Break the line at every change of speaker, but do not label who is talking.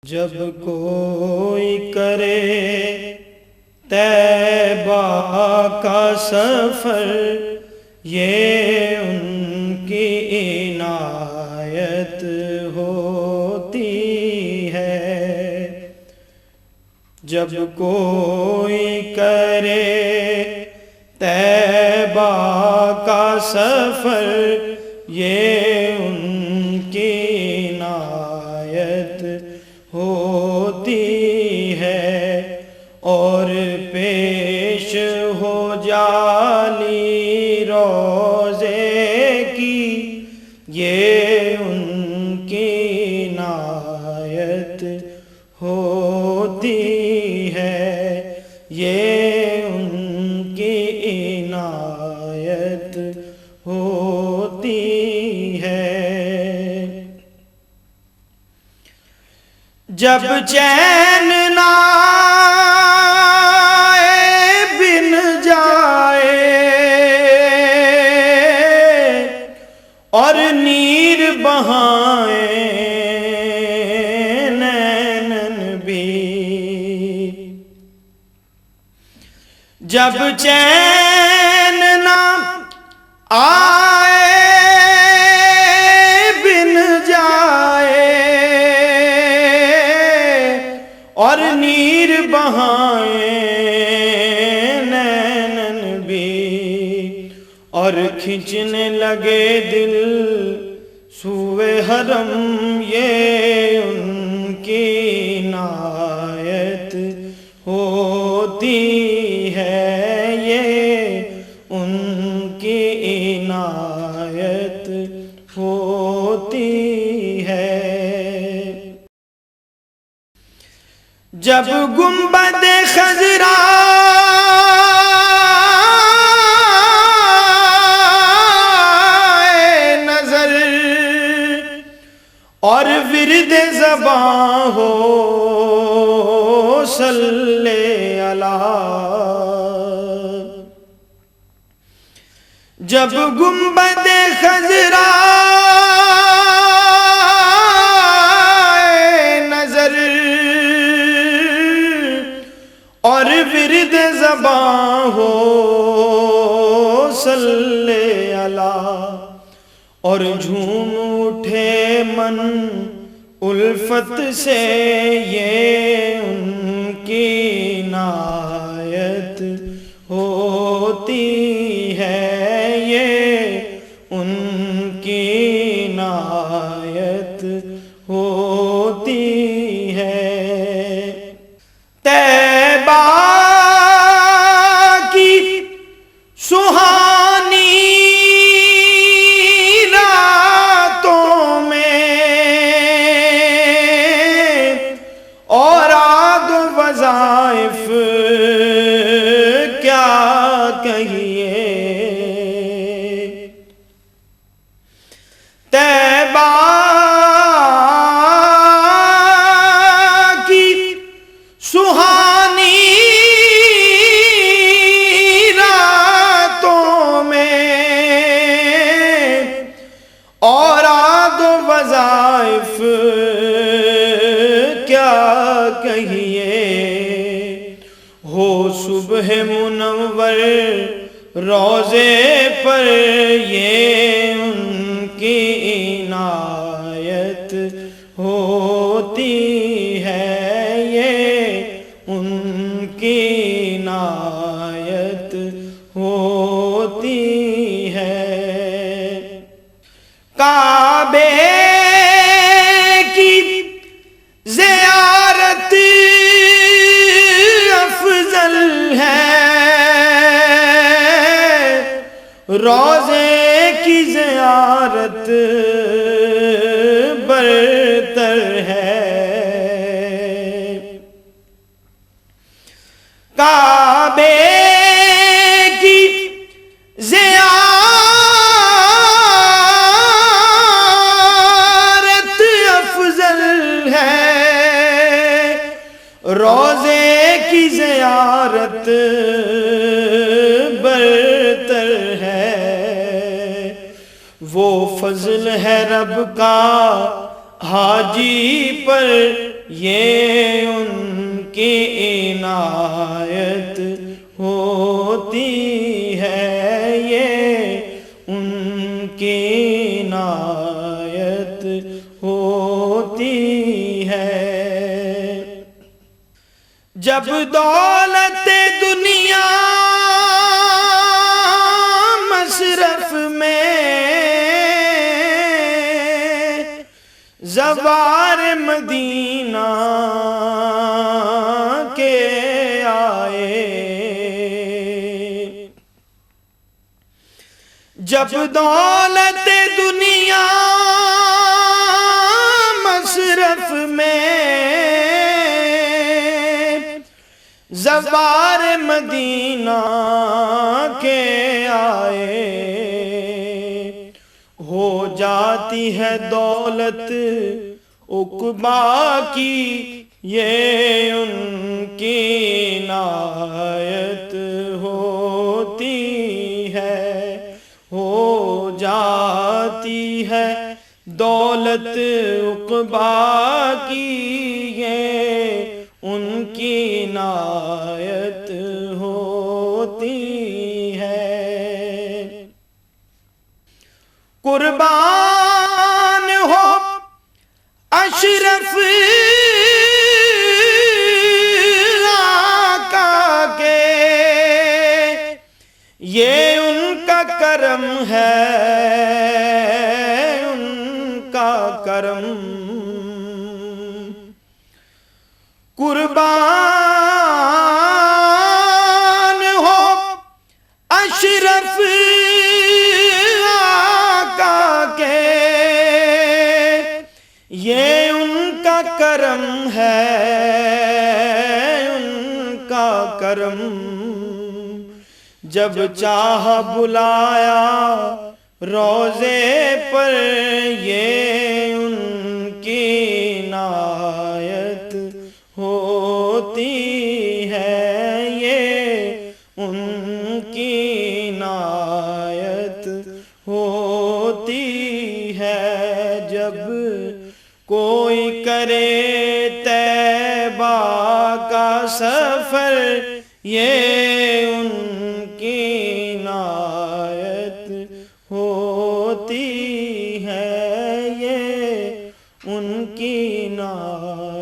جب کوئی کرے طیبہ کا سفر، یہ ان کی عنایت ہوتی ہے۔ جب کوئی کرے طیبہ کا سفر، یہ ان کی عنایت ہوتی ہے۔ اور پیش ہو جالی روزے کی، یہ ان کی عنایت ہوتی ہے، یہ ان کی عنایت ہوتی ہے۔ جب چین نہ بن جائے اور نیر بہائیں نینن بھی، جب چین نہ آئے بن جائے اور نیر بہائیں نینن بھی، اور کھنچنے لگے دل سوئے حرم، یہ ان کی عنایت ہوتی ہے، یہ ان کی عنایت ہوتی ہے۔ جب گنبد خضرا نظر اور ورد زباں ہو صلی اللہ، جب گنبد خضرا نظر اور ورد زباں ہو صلی اللہ، اور جھوم اٹھے من الفت سے، یہ ان کی عنایت ہوتی ہے، یہ ان کی عنایت ہوتی ہے۔ طیبہ کی سہانی راتوں میں اوراد و وظائف کیا کہیے، طیبہ سہانی راتوں میں اوراد و وظائف کیا کہیے، ہو صبح منور روضے پر، یہ ان کی عنایت ہوتی ہے، یہ ان کی عنایت ہوتی ہے۔ کعبے کی زیارت افضل ہے، روضے کی زیارت برتر ہے۔ کعبے کی زیارت افضل ہے، روضے کی زیارت برتر ہے۔ وہ فضل ہے رب کا حاجی پر یہ ان کی عنایت ہوتی ہے، یہ ان کی عنایت ہوتی ہے۔ جب دولت دنیا مصرف میں زوار مدینہ کے آئے، جب دولت دنیا مصرف میں زوار مدینہ کے آئے، ہو جاتی ہے دولت عقبا کی، یہ ان کی عنایت ہوتی ہے، ہو جاتی ہے دولت عقبا کی، یہ ان کی عنایت ہوتی ہے۔ قربان ہو اشرف آقا کے، یہ ان کا کرم ہے، ان کا کرم۔ قربان ہو اشرف آقا کے، یہ ان کا کرم ہے، ان کا کرم۔ جب چاہ بلایا روضے پر، یہ ان کی عنایت ہوتی ہے، یہ ان کی عنایت ہوتی ہے۔ جب کوئی کرے طیبہ کا سفر، یہ ان کی عنایت ہوتی ہے، یہ ان کی عنایت